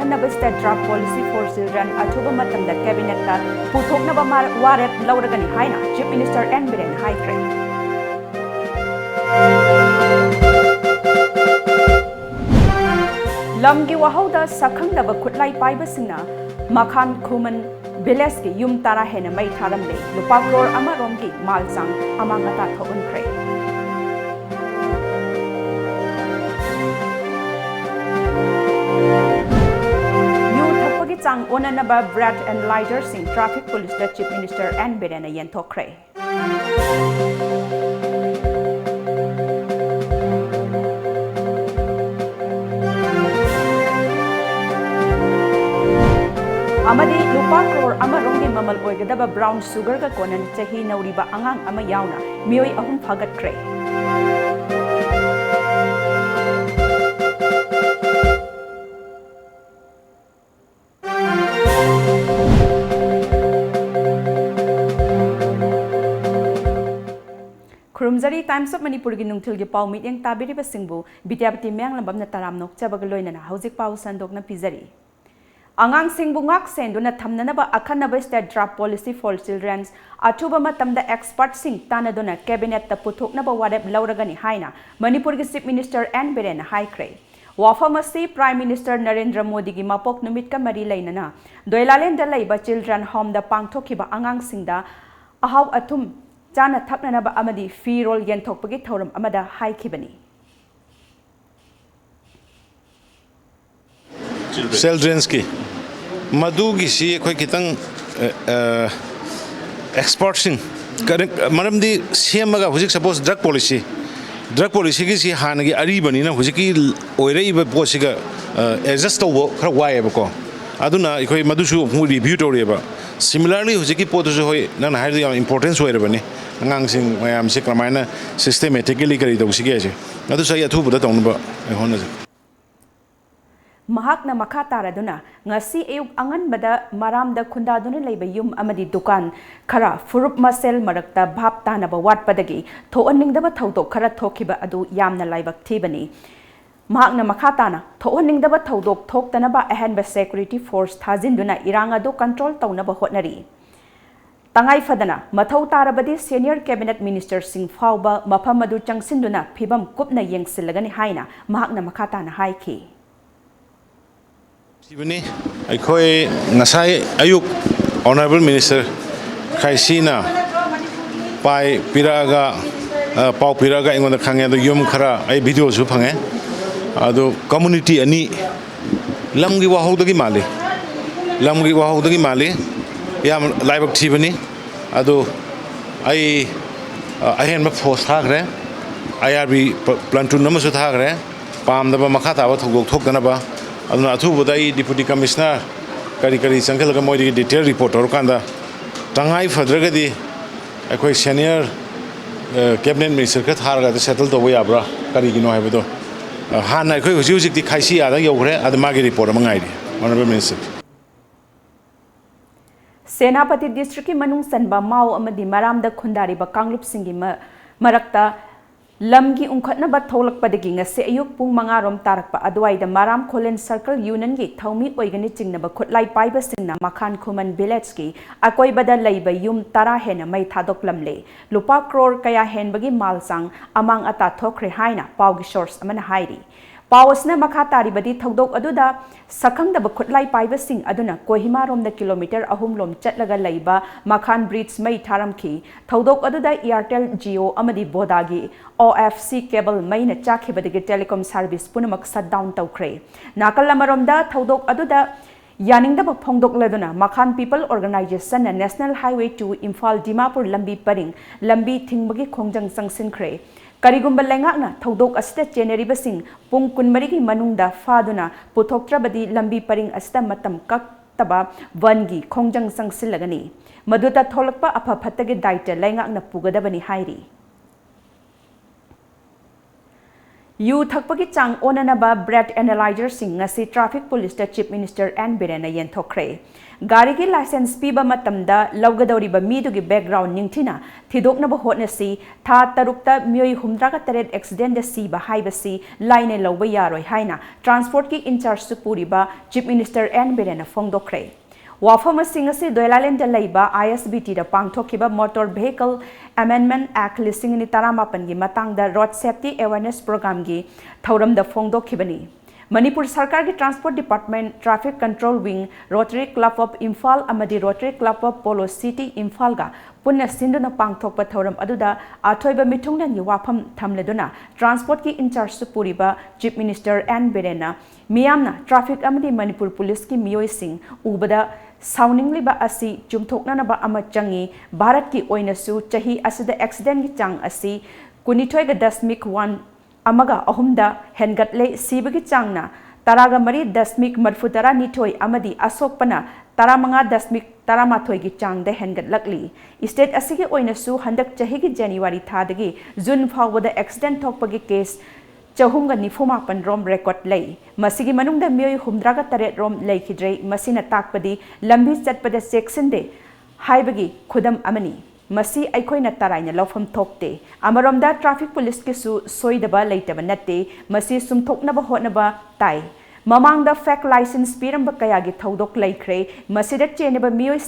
अखन्नब state draft policy for children अथुब मतमदा cabinet पुथोकनब वारेप लौरगनी हाइना चीफ मिनिस्टर एन बिरेन हाइख्रे। लमगी वाहौदा सखंगदब खुटलाई पाइबसिंगना मखान खुमन विलेज की युम तारा हेन मई थारमले लुपा करोड़ अमरोमगी मालचांग अमांगता थोउनख्रे। यू थप्पगी चांग ओननबा ब्रेड एंड लाइटर सिंह ट्रैफिक पुलिस द चीफ मिनिस्टर एन बिरेन येंथोख्रे। अमदी लुपा करोड़ अमरोंगी ममल ओइगदबा ब्राउन शुगर का कोनन चही नौरीबा अंगांग अमा यावना मियोई अहुम फागतख्रे। खुरुमजरी टाइम्स ऑफ मणिपुर की नुंगथिल के पाउ मीटिंग ताबिरिबा सिंगबु बिद्यापति म्यांगलंबमना तराम नोकचबग लोइनना हौजिक पाउ संदोकना पिजरी। अंगांग सिंगबु ngak सेंदुना थमननबा अखन्नब state draft policy for children अथुबा मतमदा एक्सपर्ट सिंग तानदुना कैबिनेट ता पुथोकनबा वारेप लौरगनी हाइना मणिपुर की चीफ मिनिस्टर एन बिरेन हाइख्रे। वाफम असि प्राइम मिनिस्टर नरेंद्र मोदी की मपोक नुमित का मरी लैनना दोयलालेंद लैबा चिल्ड्रन होम दा पांगथोखिबा अंगांग सिंगदा अहाव अथुम चाना थकननबा अमदी फीरोल येंथोकपगी थौरम अमदा हाइखिबनी। चिल्ड्रंस की मधुगी सी कोई कितंग एक्सपर्ट्सिंग मरमदी सेमगा हुजिक सपोज ड्रग पॉलिसी की सी हानगी अरीबनीना हुजिकी ओइरइबा पोसिगा एडजस्ट तौबो खरा वायबको अदुना इखोय मधुसु रिव्यू तौरेबा सिमिलरली हुजिकी पोतुसु होय नन हाइदि याम इंपोर्टेंस होइरबनी अंगांगसिंग मयाम से क्रमायना सिस्टेमेटिकली करी तौसिगे जे अदु सय अथुबुदा तौनबा होनजे। महाकना मखा तारादुना ngasi ayuk anganbada maramda khundaduna leiba yum amadi dukan khara furup masel marakta bhap tanaba watpadagi thoaningdaba thodok khara thokhiba adu yamna laibak thibani mahakna makha tana thoaningdaba thodok thoktanaba ahanba security force thajinduna irang adu control tawnaba hotnari tangai fadana mathau tarabadi senior cabinet minister sing fauba mafam adu changsinduna phibam kupna yengsilagani haina mahakna makha tana haiki। Sibani, akhoi ngasai ayuk honorable minister khaisina pai piraga pau piraga ingona khange ado yum khara ai video su phange ado community ani lamgi wahudagi mali yam live activity ado ai ahen ma force thagre IRB plantun namasu thagre pam da makhata ba thogok thokdana ba aduna athubudai deputy commissioner kari sankhalaga moidi detail report orkanda tangai fadragadi akhoi senior cabinet minister ka tharga settle to yabra kari gino haibado hana akhoi huji di khaisi ada yogre ad magi report mangai ri honorable minister। सेनापति district की मनुंग सनबा माओ अमदी मरामदा खुंदारिबा कांगलुप सिंगी मरक्ता लमगी उंखटनबा थोलकपदगी ngasi ayuk pung 5 rom tarakpa adwaida maram kholen circle union gi thaumi oigani chingnaba khotlai paiba singna makhan khuman village ki akoibada leiba yum tara hena mai thadoklamle lupa crore kaya henbagi malsang amang ata thokre haina pawgi source amana hairi पावसना मखा तारिबदी थौदोक अदुदा सखंगदब खुटलाई पाइबा सिंग अदुना Kohima रोमदा kilometre अहुम लोम चटलगा लैबा मखान bridge मई थारमखी थौदोक अदुदा Airtel Jio अमदी बोदागी OFC केबल मैना चाखिबदगी टेलीकॉम सर्विस पुनमक शट डाउन तौख्रे नाकल अमरोमदा थौदोक अदुदा यानिंगदब फोंदोकलदुना मखान people organisation national highway 2 Imphal Dimapur लंबी परिंग लंबी थिंगबगी खोंजंग संगसिनख्रे करिगुंबा लेंगाकना थौदोक अस्ते चेनेरिबसिंग पुंग कुनमरिगी मनुंगदा फादुना पुथोक्त्रबदी लंबी परिंग अस्ते मतम कक्तबा वनगी खोंजंग संगसिलगनी मदुता थोलकपा अफा फत्तगे दायित्व लेंगाकना पुगदबनी हाइरी। yu thakpagi chang onanaba breath analyzer sing ngasi traffic police da chief minister N Birena yenthokre gari gi license piba matamda lawgadoriba midugi background ningthina thidoknaba hotnasi tha tarukta myoi humdraga taret accident da siba haibasi line lawba yaroi haina transport ki in charge su puriba chief minister N Birena phongdokre wafam asing asi doilaland da leiba ISBT da pangthokiba motor vehicle amendment act listing ni taramapan gi matang da road safety awareness program gi thauram da phongdokhibani Manipur Sarkar ki Transport Department Traffic Control Wing Rotary Club of Imphal amadi Rotary Club of Polo City Imphal ga punna sinduna pangthokpa thauram aduda athoiba mithungna ni wafam thamleduna transport ki in charge su puriba chief minister N Birena miyamna traffic amadi Manipur police ki miyoi sing ubada sauningliba asi chumthoknanaba ama changi bharat ki oinasu chahi asida accident ki chang asi 19.1 amaga ahumda hengatle sibagi changna taraga mari dasmik marfutara nithoi amadi asokpana taramanga dasmik taramathoi gi changda hengatlakli state asigi oinasu handak chahi gi January thadagi June phawbada accident thokpagi case chahumga nifumapan rom record lay masigi manungda miyoi humdraga taret rom leikidrei masina takpadi lambi chatpada section de haibagi khudam amani masi aikoina taraina lawfam thokte amaromda traffic police ki su soidaba leitaba natte masi sumthoknaba hotnaba tai mamangda fake license piramba kayagi thodok laikre masida cheneba miyoi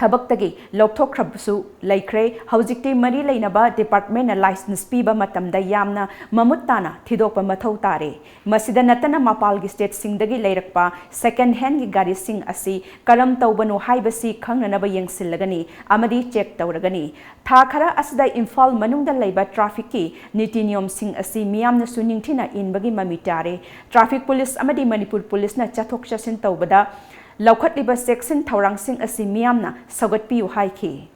thabaktagi lopthokrabsu laikre haujikti mari leinaba department na license piba matamda yamna mamuttana thidokpa mathau tare masida natana mapal gi state singdagi leirakpa second hand gi gari sing asi karam tawbanu haibasi khangnanaba yengsilagani amadi check tawragani tha khara asida Imphal manungda leiba traffic ki niti niyom sing asi miyamna su ningthina inbagi mamitare traffic police amadi Manipur police na chathok chasin tawbada Laukhatliba section thaurang sing asi miyamna sagatpiu haiki.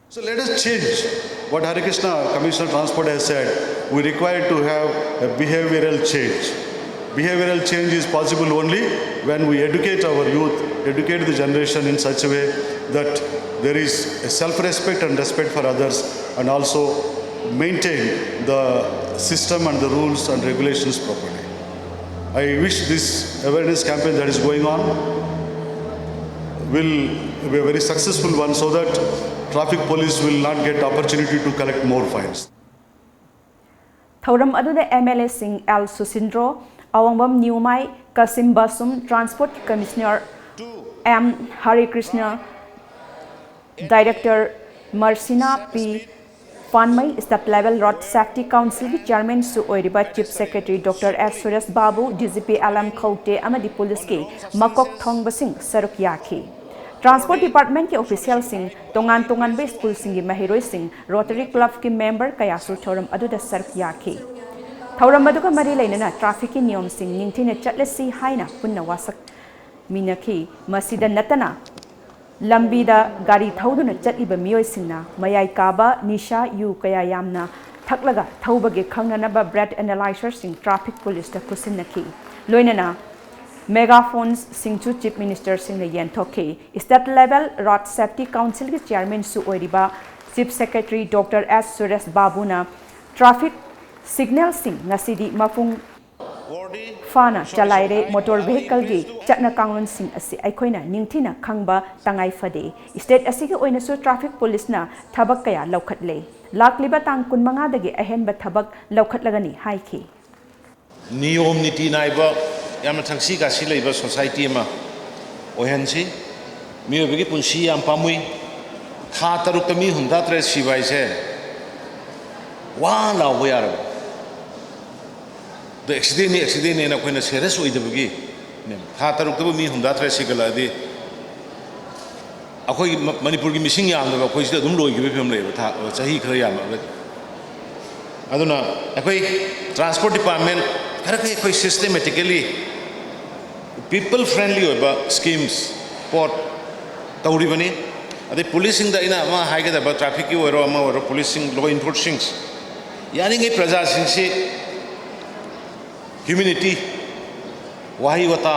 So let us change what Hare Krishna Commissioner Transport has said. We require to have a behavioral change. Behavioral change is possible only when we educate our youth, educate the generation in such a way that there is a self-respect and respect for others, and also maintain the system and the rules and regulations properly. I wish this awareness campaign that is going on will be a very successful one, so that traffic police will not get opportunity to collect more fines. Thauram aduda MLA sing L Susindro Awangbam Newmai Kasim Basum Transport Commissioner M Hare Krishna Director Marsina P Panmai State Level Road Safety Council ki Chairman su oiriba Chief Secretary Dr. S Suresh Babu DGP Alam Khote amadi police ki makok thong basing saruk yakhi Transport Department के official Singh तोंगान बे school Singh की महिरोई Singh Rotary Club के member कयासु थौरम अदुदा सर्क याखी थौरम अदुगा मरी लेना traffic की नियम सिंह निंथिने चटलेसी हाइना पुन्ना वासक मीनखी मसीदा नतना लंबीदा गाड़ी थौदुना चटलिबा मियोय सिंहना मयाई काबा निशा यू कया यामना थकलगा थौबगे खंगनबा ब्रेथ एनालाइजर सिंह ट्रैफिक पुलिस दा कुसिनखी लोइनना megaphones singchu chief minister singh yenthokhi state level road safety council ki chairman su oiriba chief secretary Dr. S Suresh Babu na traffic signal sing ngasidi mafung fana chalaire motor vehicle gi chatna kanglon sing asi aikoina ningthina khangba tangai fade state asi ki oina su traffic police na thabak kaya laukhatle lakliba tang kunmanga dagi ahenba thabak laukhatlagani haiki niyom niti naiba yamna thangsi ka si leiba society ma ohensi mi obegi punsi yam pamui tha taruk mi hunda tre sibai se wa la ho yar the accident na koina serious oidabagi ne tha taruk mi hunda tre sigala di akoi Manipur gi missing yam da akoi sida dum loi gi phim leiba tha chahi khara yam aduna akoi transport department khara kai systematically people friendly oba schemes port tauribani ade policing da ina ma haige da traffic ki oro ma oro policing law enforcing yani ngai praja sing se humanity wahi wata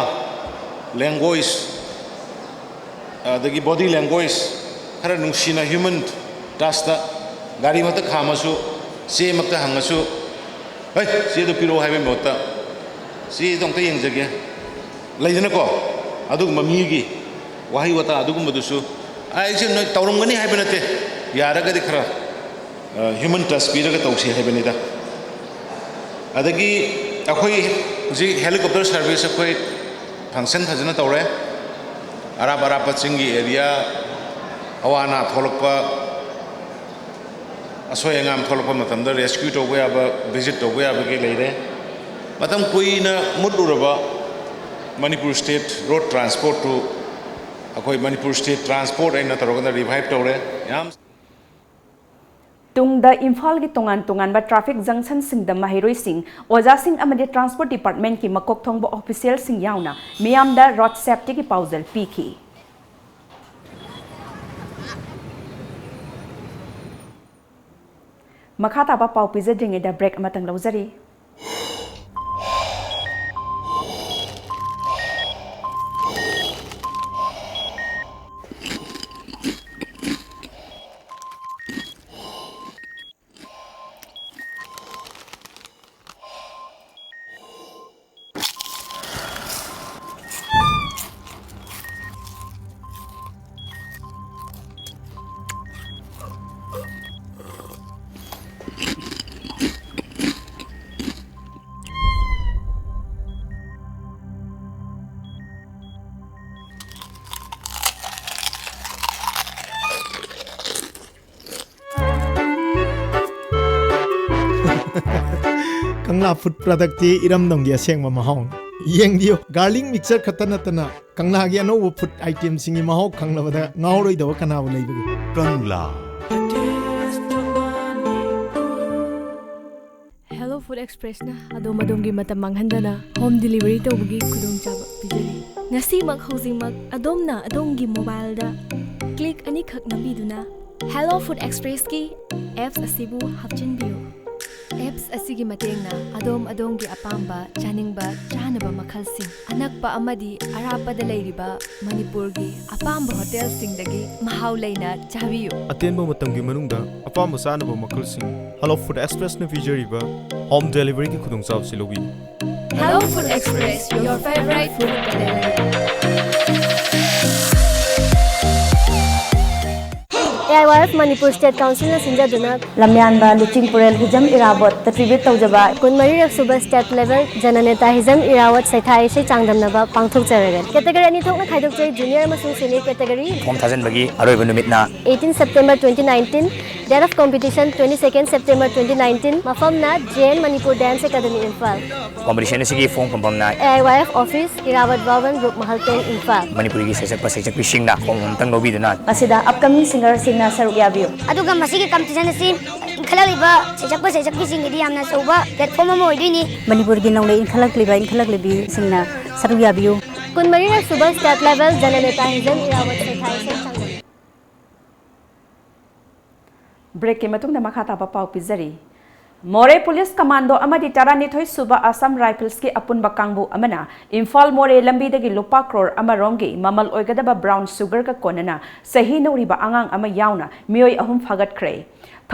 language adagi body language khara nungsina human touch da gari mata khamasu se makta hangasu hey si do piro hai be mota si dong te yeng jage leidena ko adu mami gi wahi wata adu gum dusu ai se noi tawrum gani hai benate yara ga dikhra human trust pira ga tawsi hai benida adagi akhoi ji helicopter service akhoi function thajana tawre arab pachingi area awana tholokpa asoy ngam tholokpa matamda rescue tawbe aba visit tawbe aba ge leire matam kuina muduraba Manipur State Road Transport to akoi Manipur State Transport aina tarogana revive tawre yam Tungda Imphal ki tungan ba traffic junction sing da mahiroi sing oja sing amade transport department ki makok thongba official sing yauna miyam da road safety ki pausal piki makhata ba pau pizading da break amatang lauzari Kangla food product ti iram dong dia seng mahong yeng dio garlic mixer khatana tana kangla gi ano food item singi mahong kangla bada ngauroi do kana bu lei bu Kangla Hello Food Express na adom adom gi mata manghandana home delivery to bugi khudong chaba pijari ngasi mak housing mak adom na adom gi mobile da click ani khak nabiduna Hello Food Express ki apps asibu hapchin biu apps asigi matengna adom gi apamba chaningba chanaba makhalsing anakpa amadi arapa da leiriba manipur gi apamba hotel sing dagi mahau leina chabiyo atenba matam gi manungda apam sanaba makalsing Hello Food Express na vijariba home delivery ki khudong chaw silogi Hello Food Express your favorite food delivery AIYF Manipur State Council na sinja duna lamyan ba luching purel hijam irawat tribute tawjaba kunmari rak suba state level jananeta hizam irawat saithai se changdamna ba pangthok jaragan category ani thokna khaidok jai junior amasung senior category form thajan bagi aroiba numitna 18 September 2019 date of competition 22nd September 2019 mafam na JN Manipur Dance Academy Imphal competition sigi form pampamna AIYF office irawat Bhavan Group Mahalten Imphal Manipuri gi sejak pisingna form tang lobiduna masida upcoming singer singna saruk yabiyo aduga masigi competition asi khalaliba sejak sing idi amna soba platform mo idini manipur gi nongle inkhalak libi singna saruk yabiyo kunmari rak suba state level jananeta hizam irawat saithai se changdam break ke matung na makhata ba pau pizari More Police Commando amadi taranithoi suba Assam Rifles ki apunba kangbu amana Imphal More lambi dagi lupa crore amaromgi mamal oigadaba brown sugar ka konana sahi noriba angang ama yauna mioi ahum fagat kre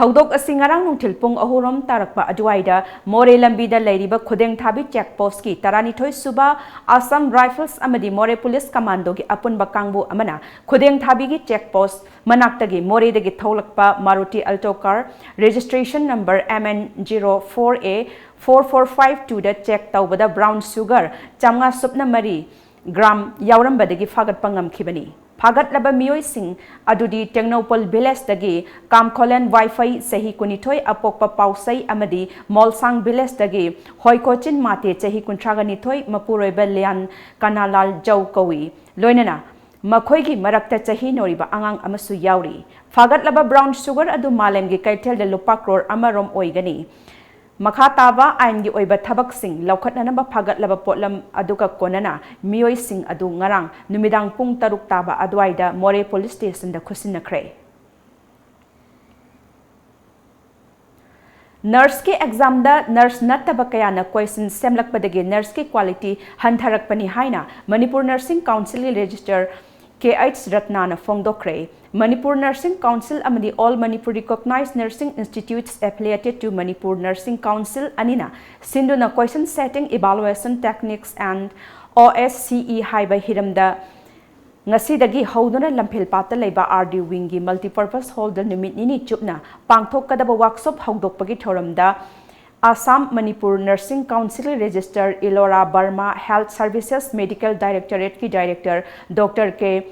Thaudok asi ngarang nungthil pung ahurom tarakpa aduaida More lambi da leiriba khudeng thabi checkpost ki taranithoi suba Assam Rifles amadi More Police Commando ki apunba kangbu amana khudeng thabi gi checkpost manaktagi More dagi tholakpa Maruti Alto car registration number MN04A 4452 da check tawbada brown sugar chamnga supna mari gram yaurambadagi fagat pangam khibani fagat laba mioi sing adudi Technopol village dagi kamkholen wifi sahi kunithoi apokpa pausai amadi molsang village dagi hoikochin mate chahi kuntraga nithoi mapuroiba lian kanalal jau kawi loinana makhoi gi marakta chahi noriba angang amasu yauri fagat laba brown sugar adu malem gi kaithel de lupa crore amarom oigani makhataba ain gi oiba thabak sing laukhatna ba fagat laba potlam aduka konana mioi sing adu ngarang numidang pung taruk taba adwaida More police station da khusin kre Nurse ki exam da nurse nattaba kaya na question semlakpadagi nurse ki quality hantharakpani haina Manipur Nursing Council register KH Ratnana Fongdokre, Manipur Nursing Council amadi all Manipur recognized nursing institutes affiliated to Manipur Nursing Council Anina, Sinduna question setting evaluation techniques and OSCE Haiba Hiramda Ngasidagi Hoduna Lampil Pata Leba RD Wingi Multipurpose Hall the Numit Nini Chupna, Pangtok Kadaba Workshop Hogdokpagi Thoramda, Assam Manipur Nursing Council Register Ilora Burma Health Services Medical Directorate ki Director Dr. K.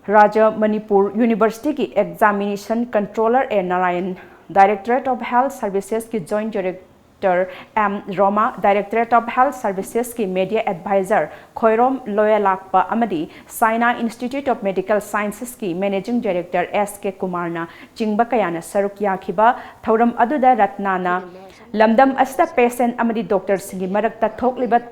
Raja Manipur University ki Examination Controller A. Narayan Directorate of Health Services ki Joint Director M. Roma Directorate of Health Services ki Media Advisor Khoirom Loyalakpa Amadi Saina Institute of Medical Sciences ki Managing Director S. K. Kumarna Jingbakayana Saruk Yakiba Thoram Aduda Ratnana Lamdam asta patient amadi doctor singi marakta thokliba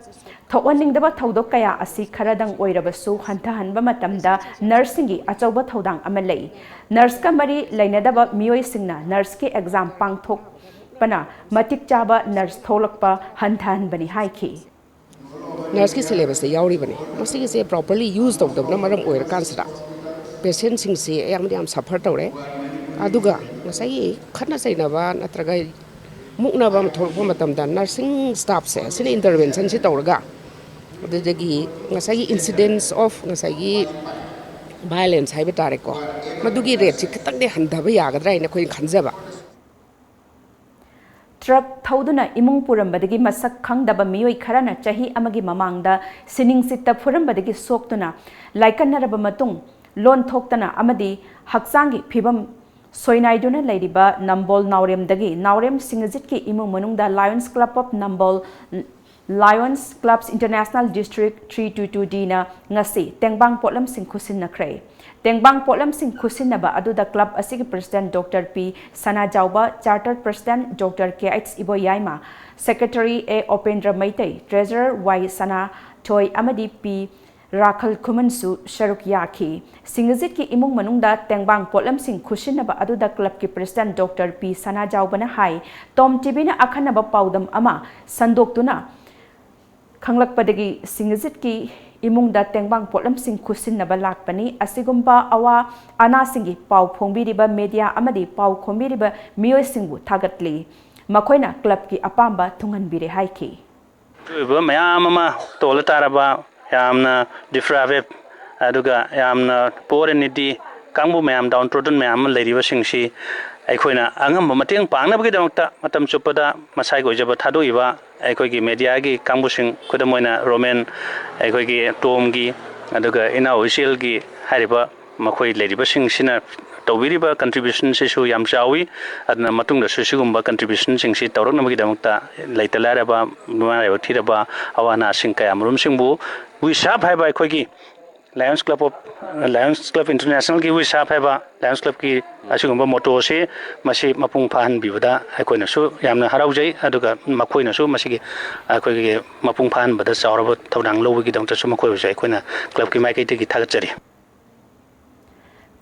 thowaning thodok kaya asi kharadang oirabasu hantahanba matamda nurse singi achauba thodang amalei nurse ka mari lainadaba mioi singna nurse ki exam pangthok pana matik chaba nurse tholakpa hantahanbani haiki nurse ki syllabus de yauri bani masi ki se properly used of the maram oir kansra patient sing se yam suffer tawre aduga masai khana sainaba natraga Muknabam Torpomatam, nursing staff says, in intervention, Sitorga. The Nasai incidents of Nasai violence, Hibatarico. Madugi Red, Chikitak de Handabayaga, in a Queen Kanzaba. Truck Tauduna Imung Puram Badagi Masak Kang Daba Mioi Karana Chahi Amagi Mamangda, Sining Sita Puram Badagi Soktuna, like a Narabamatung, Lon Toktana Amadi, Haksangi, Pibam. Soinaiduna Ladiba, Nambol Naurem Dagi, Naurem Singazitki Imu Manungda Lions Club of Nambol Lions Clubs International District 322 Dina Ngasi, Tengbang Potlam Sing Kusin Nakray. Tengbang Potlam Sing Kusin Naba Aduda Club Asig President Dr. P. Sana Jauba, Chartered President Dr. K.H. Iboyaima, Secretary A. Opendra Maitei, Treasurer Y. Sana Toy Amadi P. Rakhal Kumansu Sharuk Yaki, Singazit ki imung manungda Tengbang Potlam Sing Kushinaba Aduda Club ki President Dr. P. Sana Jaubana Hai, TOMTV na Akhanaba Paudam Ama, Sandoktuna, Kanglak Padagi Singazit ki imungda Tengbang Potlam Sing Kusinaba Lakpani, Asigumba Awa, Ana Singi, Pau Pongbiriba Media Amadi, Pau Kombiriba, Mio Singu, Tagatli, Makoina Club ki Apamba, Tungan Bire Haiki. Mayama Tolataraba. Yamna differave aduga yamna poor niti kangbu mayam downtrodden mayam ladiba singshi aikoina angam mateng pangna bagi damakta matam chupada masai go jaba thadu iba aikogi media gi kangbu sing kudamoina roman aikogi tom gi aduga ina official gi hariba makoi ladiba singsina tawiriba contribution sisu yam chawi adna matung da susigumba contribution singsi tawrok namagi damakta laitalaraba mara thiraba awana singka amrum singbu we sharp hai by kogi Lions Club International ki we sharp hai ba Lions Club ki asigumba motto se masi mapung phan bibada aikoina su yamna haraujai aduga makoina su masigi aikogi mapung phan bada chawraba tawdang lowgi damta su makoi jai koina club ki maikai te ki thagachari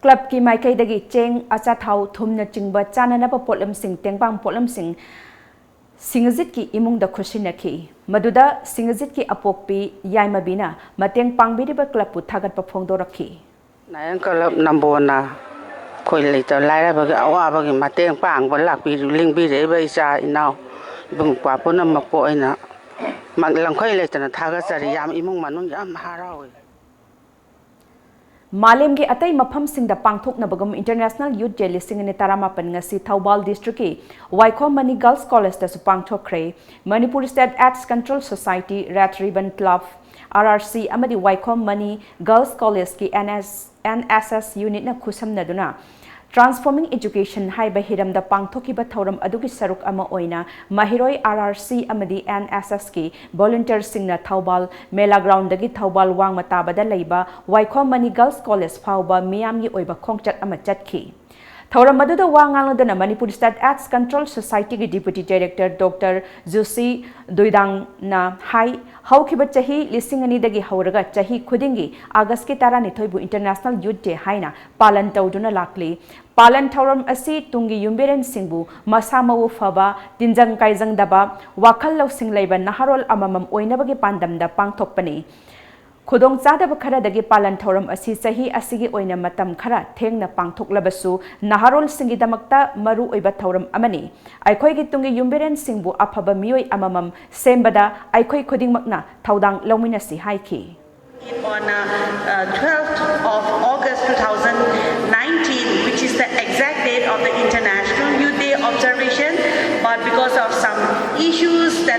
Club ki Maikai Dagi Cheng Achathau Thumna Chingba Chananaba Potlam Sing Tengbang Potlam Sing Singazit ki imung da Kushinaki Maduda Singazit ki Apokpi Yaimabina Mateng Pangbiriba Club Puthagat Papongdoraki Nayan Club Nambona Koilita Larabag Awabag Mateng Pang Balaki Ling Bide Isa now Bung Papuna Mapoina Maglang Koilatan Tagasari Yam Imung Manun Yam Harawi Malemgi atai mafam singda pangthok na bagam International Youth Day listing ni taramapan ngasi Thoubal District ki Waikhom Mani Girls College da su pangthokre Manipur State Arts Control Society Red Ribbon Club RRC amadi Waikhom Mani Girls College ki NSS unit na khusamna duna Transforming Education Haiba Hiramda Pangthokiba Thoram Adugi Saruk Ama Oina Mahiroi RRC Amadi NSS ki Volunteer Singna Thoubal Mela Ground Dagi Thoubal Wang Matabada Leiba Waikhom Mani Girls College Phauba Miyamgi Oiba Khongchat Ama Chatki Thoram Maduda Wangalodana Manipur State Arts Control Society ki Deputy Director Dr. Zusi Duidang na Hai Haukiba Chahi Lisingani Dagi Hauraga Chahi Kudingi August ki Taranithoibu International Youth Day Haina Palan Tauduna Lakli Palan Thoram Asi Tungi Yumberen Singbu Masamawu Faba Dinjang Kaijang Daba Wakal Law Sing Leiba Naharol Amamam Oinabagi Pandam da Pangthokpani Khudong chadaba kharadagi palan thoram asi sahi asigi oina matam khara thengna pangthoklabasu naharol singi damakta maru oiba thoram amani aikhoi gi tungi yumberen singbu afaba mioi amamam sembada aikhoi khudingmakna thaudang lawminasi haiki. On 12th of August 2019, which is the exact date of the International Youth Day observation, but because of some issues that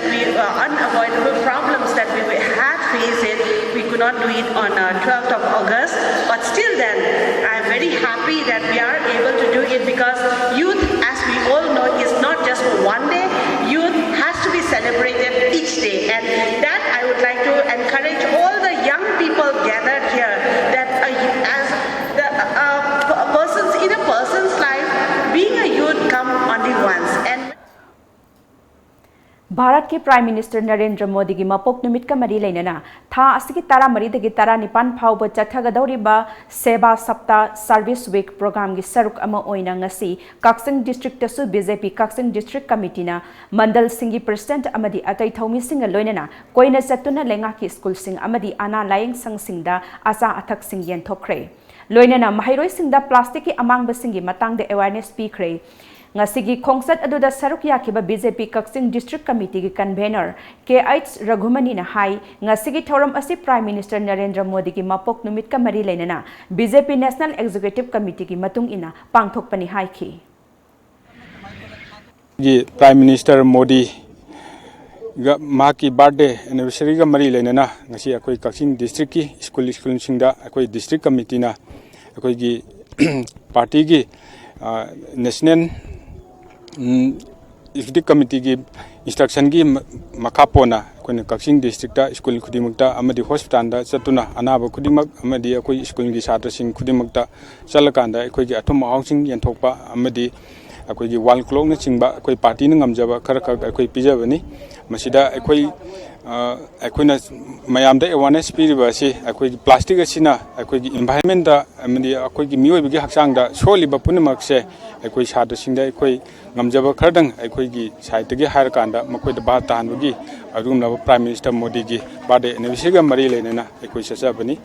unavoidable problems that we had faced it, we could not do it on 12th of August. But still then, I am very happy that we are able to do it because youth, as we all know, is not just for one day. Youth has to be celebrated each day, and that I would like to encourage all the young people gathered here that as the persons in a person's life, being a youth come only once. And Bharat ke Prime Minister Narendra Modi gi mapok numit ka mari leinana tha asigi tara mari dagi tara nipan phauba chathagadoriba Seva Sapta Service Week program gi saruk ama oina ngasi Kaksing District tasu BJP Kaksing District Committee na Mandal Singi President amadi atai thomi singa loinana koina satuna lenga ki school sing amadi ana laying sang singda asa athak sing yen thokre loinana mahairoi singda plastic ki amang basingi matang de awareness speakre ngasigi khongsat aduda saruk yakiba BJP Kaksing District Committee gi convener KH Raghumani na hai ngasigi thoram asi Prime Minister Narendra Modi gi mapok numit ka mari leinana BJP National Executive Committee gi matung ina pangthokpani haiki gi Prime Minister Modi ga ma ki birthday anniversary ga mari leinana ngasi akoi Kaksing District ki school singda akoi district committee na akoi gi party gi national executive committee ki instruction ki makapona kone Kaksing district ta school khudimukta amadi hospital da chatuna anaba khudimak amadi akoi school ki chhatra sing khudimukta chalakanda akoi gi athum housing yanthokpa amadi akoi gi wall clock na chingba akoi party na ngamjaba khara akoi pijabani masida akoi aikoina mayam da awareness piriba si akoi plastic asina akoi environment da amadi akoi gi mioi bi haksang da soliba punimak se akoi shat singda akoi ngamjaba khardang akoi gi site gi har kanda makoi da ba tan gi agum na Prime Minister Modi gi birthday anniversary ga mari leinena akoi sasabani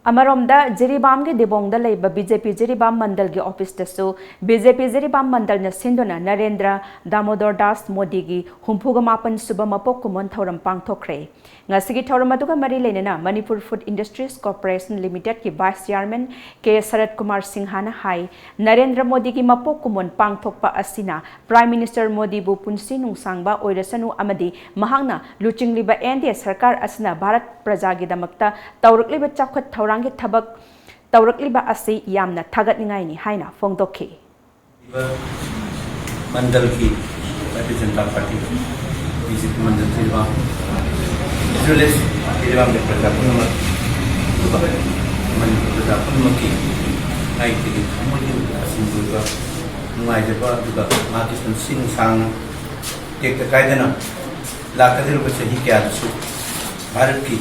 Amaromda Jiribam ge debongda leiba BJP Jiribam Mandal ge office tasu BJP Jiribam Mandal na sindona Narendra Damodar Das Modi gi humpuga mapan suba mapok kumon thoram pangthokre ngasigi thoram aduga mari leinena Manipur Food Industries Corporation Limited ki Vice Chairman K Sarat Kumar Singha na hai Narendra Modi gi mapok kumon pangthokpa asina Prime Minister Modi bu punsi nungsangba oirasanu amadi mahangna luchingliba NDA sarkar asina Bharat praja gi damakta tawrukliba chakhat thorang ki thabak tawrakliba asi yamna thagat ningai ni haina fongdokhi mandal ki Bharatiya Janata Party BJP mandal thilwa Israelis Irwam de praja punma Manipur praja punma ki ai ki thamodi asimbuga ngai jaba duga makistan sing sang tek kaidana lakadir ba sahi kya su Bharat ki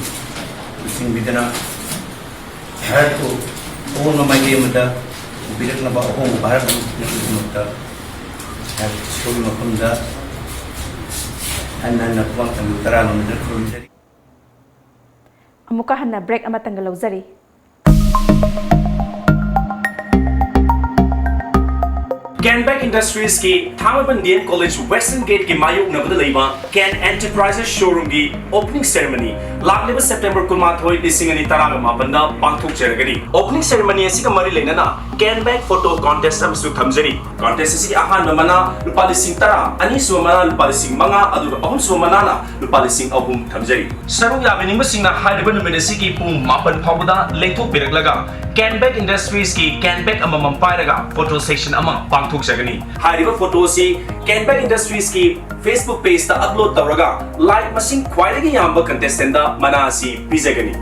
sing bidana Bharat ko ohong namay game da birak na ba ohong Bharat na at school na kunda anan na kuwang tangutara ng mga amukahan na break amatangalaw zari Canback Industries की थामबन DN College Western Gate की मायुक नबद लेबा Can Enterprises Showroom की opening ceremony लागलेबा September कुमाथोय लिसिंगनी तराग मापंदा पांगथोक जरगनी opening ceremony असि का मरि लेनना Canback photo contest अमसु थमजरी contest असि आहान मना रुपा लिसिंग तरा अनि सुमना रुपा लिसिंग मंगा अदुगा अहुम सुमना ना रुपा लिसिंग अहुम थमजरी सरुग याबिनिंग बसिंगना हाइदबा नुमित असि की पुंग मापन फावदा लेंथोक बिरकलगा Canback Industries की Canback अममम पाइरगा photo section अमा पांगथोक जगनी हाइरिबा फोटो सी Canback Industries की Facebook page ता अपलोड तवरगा लाइक मसिंग ख्वाइदगी याम्बा कंटेस्टेंट दा मना सी पिजगनी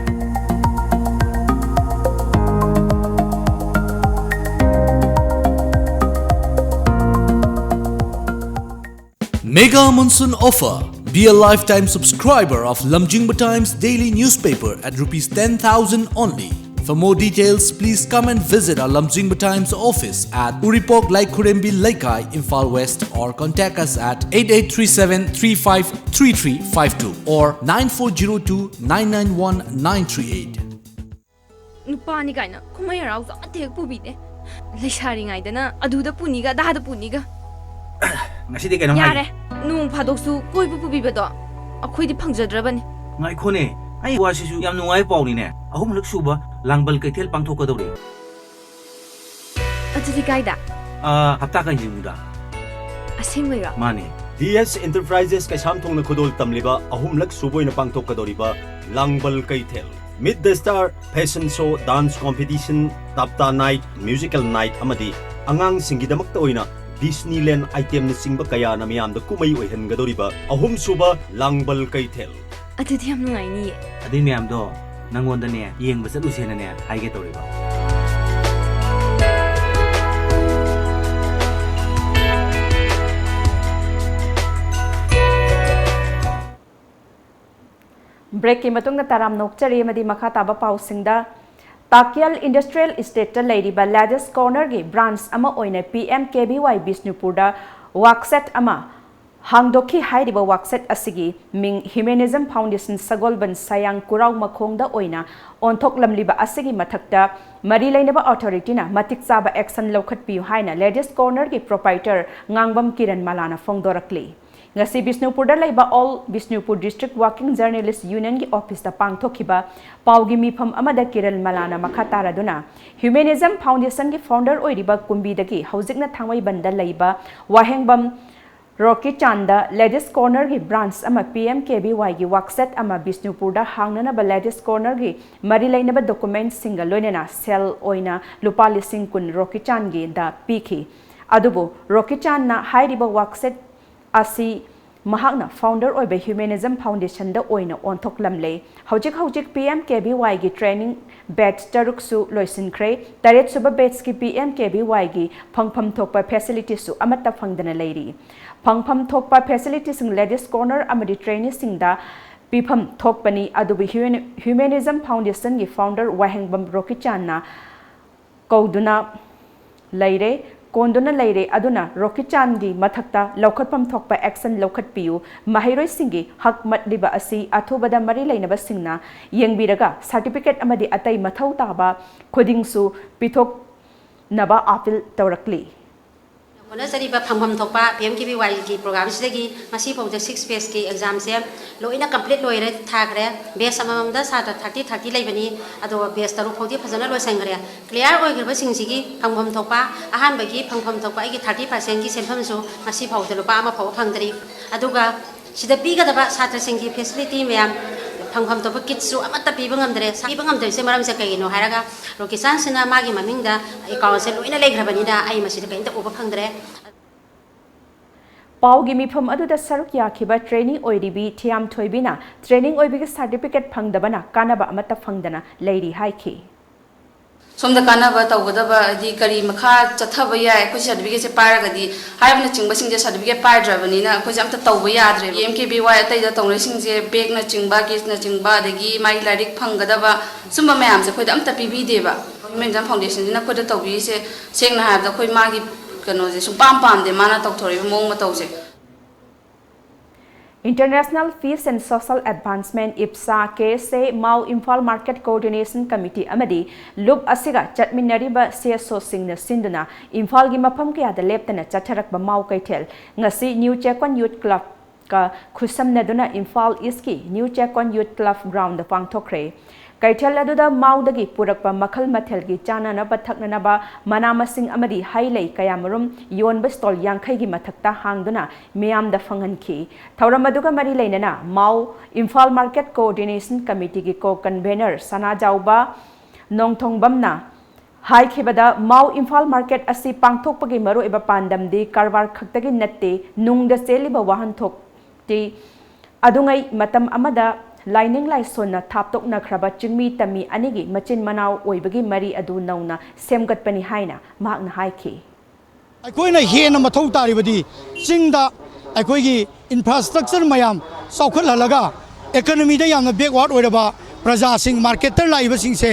Mega Monsoon Offer. Be a lifetime subscriber of lamjingbatomtv daily newspaper at Rs 10,000 only. For more details, please come and visit our lamjingbatomtv office at Uripok Laikurembi Laikai, Imphal West, or contact us at 8837-353352 or 9402-991-938. Nupani kaina kumai arau za atek pubide leishari ngai dana aduda puniga dahada puniga ngasi kaina yare nung phadoksu koi pubi bedo akhoi di phangjadrabani ngai khone ai wasisu yam nungai pawni ne ahum lak suba langbal kaithel pangthok ka dawre ajidi kaida hapta kan jimuda asengwera mane DS Enterprises kaisam thongna khodol tamliba ahum lak suboina pangthok ka doriba langbal kaithel Meet the Star Fashion Show, Dance Competition, Tapta Night, Musical Night, amadi angang singidamakta oina Disneyland item na singba kaya na miyam da kumay oihangadoriba ahum suba langbal kaithel. Adudi yam nungai ni. Adi miyam do nangonda ne yengba salusena ne haige toriba. Break ki matung na taram nokchari amadi makha taba pausingda Takyal Industrial Estate Ladiba Ladis Corner gi branch ama oina PMKBY Bisnupurda workset ama hangdoki haidiba workset asigi ming Humanism Foundation Sagolban Sayang Kurau Makhongda oina onthok lamliba asigi mathakta mari lainaba authority na matik chaba action lokhat piu haina Ladis Corner gi proprietor ngangbam Kiran Malana phongdorakli ngasi Bisnupurda laiba all Bisnupur District Working Journalist Union gi office da pangthokiba paugi mifam amada Kiran Malana makhatara duna Humanism Foundation gi founder oiriba kumbi dagi haujikna thangwai banda laiba wahengbam Rocky Chanda Ladies Corner gi branch ama PMKBY gi workset ama Bisnupurda hangnana ba Ladies Corner gi mari lainaba documents single loinena sell oina lupa lising kun Rocky Chan gi da piki adubu Rocky Chan na hairiba workset asi mahakna founder oiba Humanism Foundation da oina onthok lamle haujik PMKBY gi training batch taruk su loisin kre taret suba batch ki PMKBY gi phangpham thokpa facility su amata phangdana leiri phangpham thokpa facility sing Ladies Corner amadi training sing da pifam thokpani adubi Humanism Foundation gi founder wahengbam Rocky Chan na kauduna leire Kondona leire aduna Rocky Chan gi mathakta lokhatpam thokpa action lokhat piu mahairoi singi hak matliba asi athubada mari lainaba singna yengbiraga certificate amadi atai mathau taba khodingsu pithok naba appeal tawrakli Kona sariba phangpham thokpa PMKBY ki program sidagi masi pawja 6 phase ki exam se loina complete loire thakre base amamda sata 30 leibani ado base taru phodi phajana lo sangre clear oi greba singsigi phangpham thokpa ahan bagi phangpham thokpa igi 30% ki selfam su masi phawde lo pa ma phaw phangdri aduga sida piga daba sata singi facility meyam phangpham thokpa kitsu amata pibangamdre pibangamdre se maram se kaino haraga location sina magi mamingda account se loina legrabani da ai masi ka inta oba phangdre Paugi mifam aduda saruk yakhiba training oiribi thiam thoibina training oibigi certificate phangdabana kanaba amata phangdana leiri haiki Somda kanaba tawgadaba di kari makha chathaba ya ko certificate se paragadi haibna chingba singje certificate paidravani na ko jamta tawba yadre PMKBY atai da tawre singje bag na chingba case na chingba dagi mai larik phanggadaba sumba mayam se khoi amta pibi deba Humanism Foundation na ko da tawbi se sengna habda khoi magi kano je sumpam pam de mana tawthori mong ma tawje International Peace and Social Advancement IPSA KSA Mau Imphal Market Coordination Committee amadi lub asiga chatminariba CSO singna sinduna Imphal gi mafam kya da leptana chatharakba mau kaithel ngasi New Chekon Youth Club ka khusamna duna Imphal East ki New Chekon Youth Club ground da pangthokre kaithel aduda maudagi purakpa makhal mathel gi chana na bathakna na ba manamasing amadi hailei kayamarum yonba stall yankhai gi mathakta hangduna miyam da phanganki thauram mari leinana mau Imphal Market Coordination Committee gi co convener sana jauba nongthongbamna hai khibada mau Imphal Market asi pangthokpagi maru eba pandam di karwar khaktagi natte nungda seliba wahan thok ti adungai matam amada Lining Laisona Taptok Nakraba Chingmi Tami Anigi Machin Manau Oibagi Mari Adu Nauna Semgat Pani Haina Magna Haiki. Akoina Hena Matou Taribadi Singda Akoigi infrastructure Mayam Saukal Halaga Economy Day on the big what whatever प्रजासिंग marketer लाइबसिंग से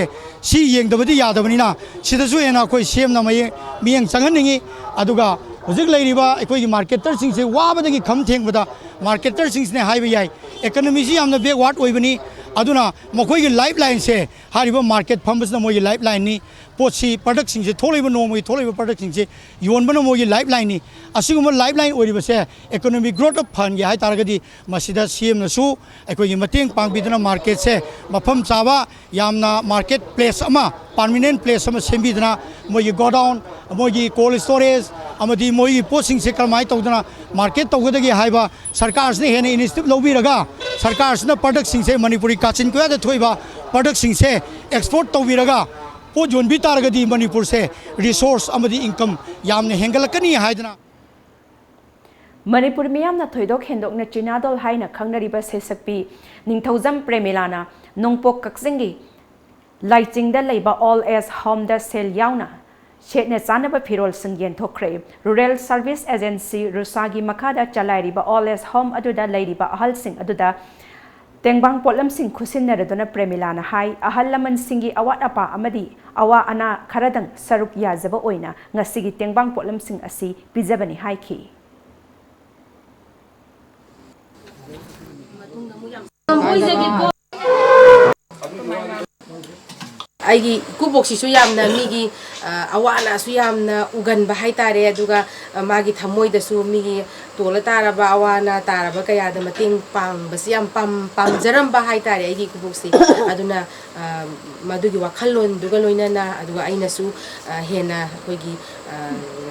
सी येंदबदि यादबनिना सिदसु हेना कोई सेमना मियंग चंगनिंगी अदुगा हुजिक लैरिबा अखोई marketer सिंग से वाबदगी खम थेंगबदा marketer सिंग ने हाइबा याय इकोनॉमी से यामना बैकवर्ड ओइबनी अदुना मखोई लाइफ लाइन से हारिबा मार्केट फंबसना मोई लाइफ लाइन नि पोसी प्रोडक्ट सिंग से थोलैबा नोमोई थोलैबा प्रोडक्ट सिंग से योनबना मोई लाइफ लाइन नि असिगुम लाइफ लाइन ओइरिबसे इकोनॉमिक ग्रोथ ऑफ फंड या हाय तारगदी मसिदा सीएमनसु अखोई मतेंग पांगबिदना मार्केट से मफम चाबा यामना मार्केट प्लेस अमा परमानेंट प्लेस अमा सेंबिदना मोई गोडाउन मोई कोल्ड स्टोरेज अमदी मोई पोसिंग से करमाय तौदना मार्केट तौगदगी हायबा सरकार से हेने इनिशिएटिव लौबिरगा सरकार से प्रोडक्ट सिंग से मणिपुरी काचिन कुयादा थोइबा प्रोडक्ट सिंग से एक्सपोर्ट तौबिरगा पो जोनबी तारगदी मणिपुर से रिसोर्स अमदी इनकम यामने हेंगलकनी हायदना मणिपुर मियामना थोइदोक हेंदोकना चिनादोल हाइना खंगनरिबा सेसकपी निंगथौजम प्रेमिलाना नोंपोक कक्सिंगी लाइचिंगदा लेबा ऑल एज होमदा सेल यावना शेटने चानब फिरोल संगेन थोखरे रूरल सर्विस एजेंसी रुसागी मखादा चलाइरिबा ऑल एज होम अदुदा लेरिबा अहल सिंग अदुदा तेंगबांग पोलम सिंग खुसिनरदुना प्रेमिलाना हाई अहल लमन सिंगी अवाट अपा अमदी अवा अना खरदंग सरुक याजबा ओइना ngasiगी तेंगबांग पोलम सिंग असि पिजबनी हाइखी आइगी कुबोक्सिसु यामना मिगी अवानासु यामना उगनबा हाइतारे अदुगा मागी थमोइदसु मिगी तोला ताराबा अवाना ताराबा कयादा मतेंग पांगबसि याम पांगजरमबा हाइतारे आइगी कुबोक्सि अदुना मदुगी वाखलोन दुगा लोइनाना अदुगा आइनासु हेना कोइगी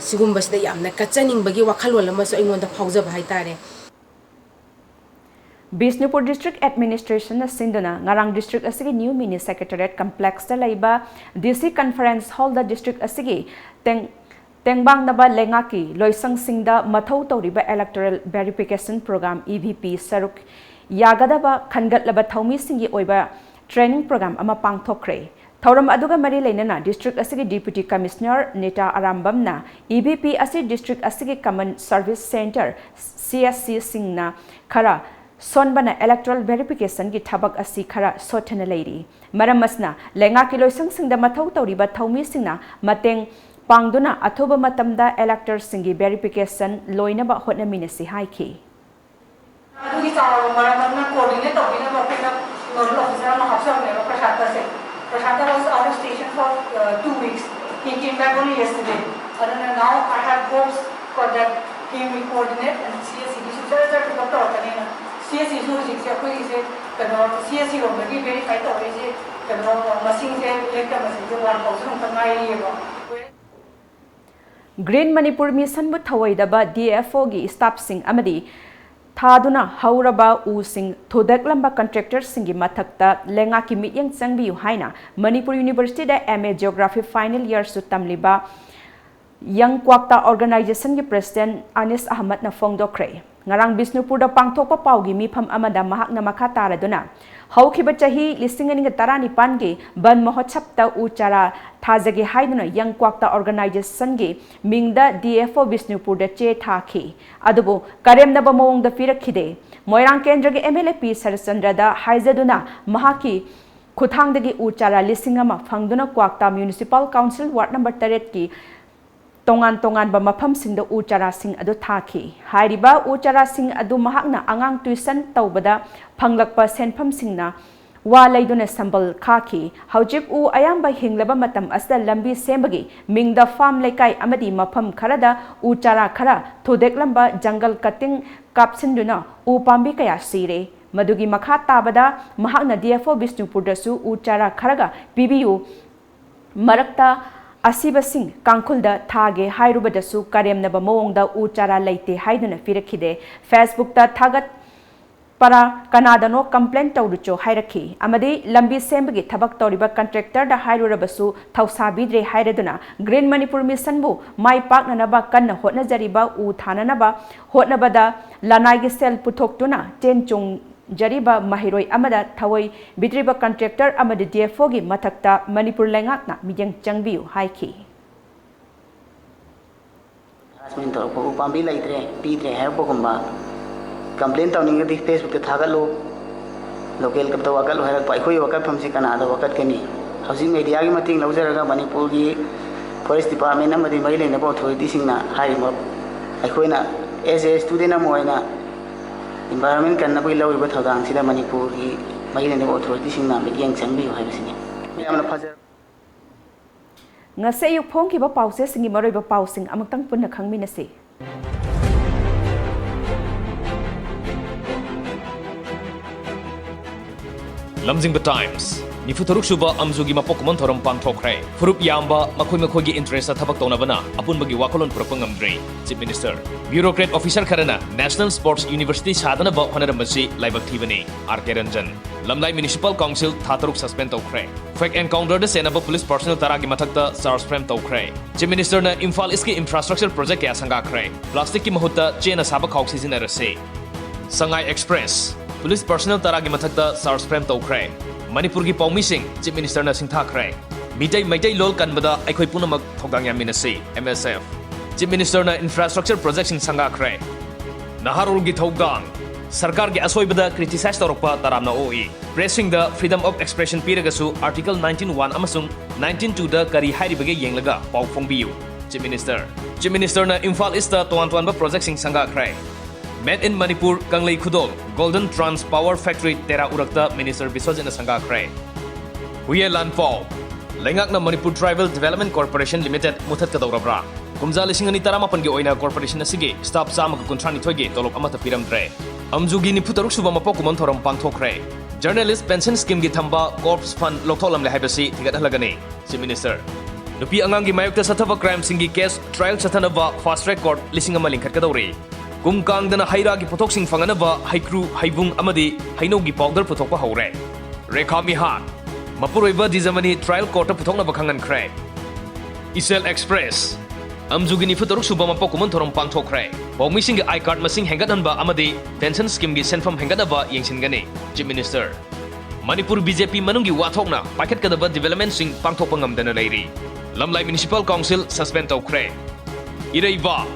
सिगुम्बसदा यामना कचनिंगबगी वाखलोन लमसु आइंगोंदा फाउजबा हाइतारे Bishnupur District Administration Sinduna Ngarang District Asigi New Mini Secretariat Complex da laiba DC Conference Hall da District Asigi Tengbang naba lengaki loisang singda mathau tawriba Electoral Verification Program EVP Saruk Yagadaba Khangatlaba Thaumi Singi Oiba Training Program ama pangthokre Thauram aduga mari leinana District Asigi Deputy Commissioner Nita Arambamna EVP Asigi District Asigi Common Service Center CSC Singna Khara Sonbana Electoral Verification ki thabak asi khara sothana leiri maramasna lenga ki loisang singda mathau tawriba thaumi singna mateng pangduna athoba matamda electors singi verification loinaba hotnamina si haiki adugi chawa maramna coordinate tawina bapina nodal officer ma hapsamne prashanta was out of station for 2 weeks he came back only yesterday and now I have hopes for that he will coordinate and CSC supervisor to doctor kanena CSC su jikse koi se kano CSC ro bagi verify tawre je kano masing se lekta masing je 1000 tangai yeba Green Manipur Mission bu thawaidaba DFO gi staff sing amadi thaduna hauraba u sing thodaklamba contractor singi mathakta lenga ki mityang changbi haina Manipur University da MA Geography final year su tamliba Young Kwakta Organization ki President Anis Ahmad na fongdokre ngarang Bishnupur da pangthokpa paugi mifam amada mahak na makha taraduna haukiba chahi lisingani ga tarani pangi ban mahochapta uchara thajagi haiduna Young Kwakta Organization gi mingda DFO Bishnupur da che thaki adubu karemna ba mawong da firakhide moirang kendra gi MLA P Sarachandra da haizaduna mahaki khuthangdagi uchara lisingama phangduna Kwakta Municipal Council Ward number 8 ki tongan ba mafam singda uchara sing adu thaki hairiba uchara sing adu mahakna angang tuition tawbada phanglakpa senpham singna wa laiduna sambal khaki haujik u ayamba hinglaba matam asda lambi sembagi mingda farm lekai amadi mafam kharada uchara khara thodeklamba jungle cutting kapsinduna u pambi kaya sire madugi makha tabada mahakna DFO Bishnupur dasu uchara kharaga pibiu marakta Asibasing Kangkulda Thage Hairubadasu Karemnaba Mawongda Uchara Leite Haiduna Firakide Facebook ta Thagat Para Kanadano complaint Tauducho Hairaki Amadi Lambi Sembagi Tabak Toriba contractor da Hairurabasu Tausabidre Hairaduna Green Manipur Mission bu Mai Park Nanaba Kanna Hotna Jariba U Thananaba Hotnabada Lanai Sel Putoktuna Tenchung Jariba Mahiroi Amada Thawai Bidriba contractor Amada DFO gi mathakta Manipur lengakna mijang changbiu haiki Asmin to ko pambi laitre pidre hai bogumba complaint tawning di Facebook te thagalo local kapta wakat loharak pa ikhoi wakat famsi kana da wakat kani housing media gi mating laujaraga Manipur gi forest department amadi mai leina ba authority singna haima aikhoina as a student amoina environment kan bai lawi ba thodang sida Manipur gi mai leina ba authority singna mi yang chambi haibasini yamna fajar ngase yuk phong ki ba pause singi maroi ba pausing amtang punna khangminase lamjingba times nifutaruk suba amzugi mapokmon thoram pangthokre furup yamba makhoi gi interest thabak tonabana apunbagi wakolon propangamdre chief minister bureaucrat officer kharana national sports university sadana ba honaramasi laibak thibani rk ranjan lamlai municipal council thataruk suspend tokre fake encounter the senaba police personnel taragi mathakta charge frame tokre chief minister na imphal iski infrastructure project ya sanga khre plastic ki mahutta chena saba khawk sizinarase sangai express police personnel taragi mathakta charge frame tokre Manipur gi paumi sing chief minister na singtha khre mitai lol kanbada aikhoi punamak thogdang yaminasi MSF chief minister na infrastructure project sing sanga khre naharul gi thogdang sarkar gi asoibada criticize torokpa taramna oi pressing the freedom of expression piragasu article 19(1) amasung 19(2) da kari hairibage yenglaga pau phongbiu chief minister na imphal east ta toan ba project sing sanga khre Made in Manipur, Kanglei Khudol, Golden Trans Power Factory, Tera Urakta, Minister Biswajit na Sangha Kray. Huye Lanpao, Lengak na Manipur Tribal Development Corporation Limited, Muthat Kadawrabra. Kumza lisingani taramapan gi oina corporation na sige, staff sama ka kontrani thoige tolok amata piram dre. Amjugi ni putaruk suba mapokumon thoram pangthokre. Journalist pension scheme gi thamba corps fund loktolam le haibasi thigat halagani. Chief Minister. Nupi angang gi mayukta sathava crime singi case trial sathanava fast track court lisingama lingkhat kadawri. Kumkangdana hairagi putoksing fanganaba haikru haibung amadi hainogi powder putokpa haure. Rekha Mihan, Mapuroiba Dizamani trial court putokna bakhangan kre. Isel Express, Amjugini futaruk subama pokumon thorom pangthokre. Paumising I card masing hengadanba amadi pension scheme gi sent from hengadaba yengsingani. Chief Minister. Manipur BJP manungi wathokna paket kadaba development sing pangthokpangamdana leiri. Lamlai Municipal Council suspend tokre. Iraiba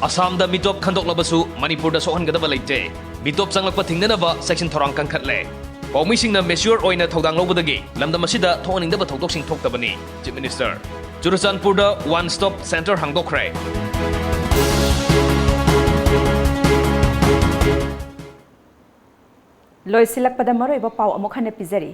Assam da mitop khandok labasu Manipur da sohan gadaba leite mitop changlakpa thingdanaba section thorang kangkhatle paumising na measure oina thodang lobadagi lamdam asida thoning da thodok sing thoktabani chief minister Churachandpur da one stop center hangdokre loisilak pada maroi ba pau amok hane pizari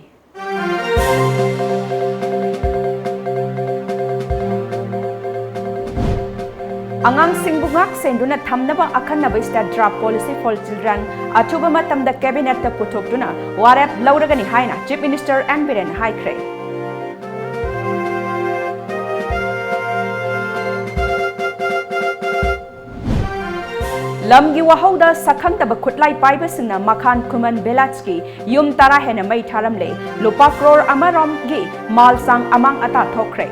Angang singbungak senduna thamnaba akhanaba state draft policy for children achuba matamda cabinet ta puthokduna warap lauragani haina chief minister and biren haikre lamgi wahauda sakhangtaba khutlai paiba singna makhan kuman belachki yum tara hena mai tharamle lupa crore amarom gi malsang amang ata thokre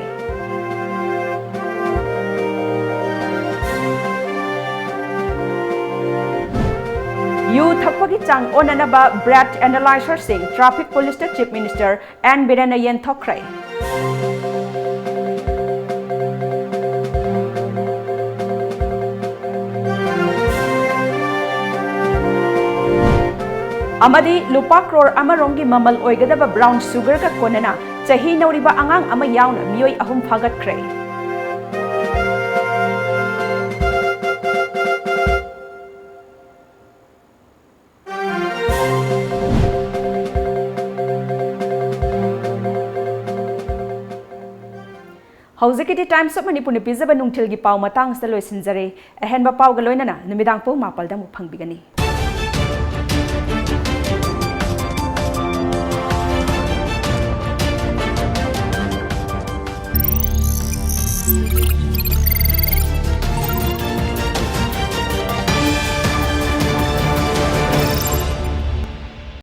You thapagi chang onanaba breath analyzer sing traffic police chief minister and birana yen thokrai Amadi lupa crore amarongi mamal oigadaba brown sugar ka konana chahi nauriba angang ama yauna miyoi ahum phagat krai Hauzikiti Times of Manipur pizaba nungthilgi pau matang sa loisinjare ahenba pau galoinana numidang po mapalda mu phangbigani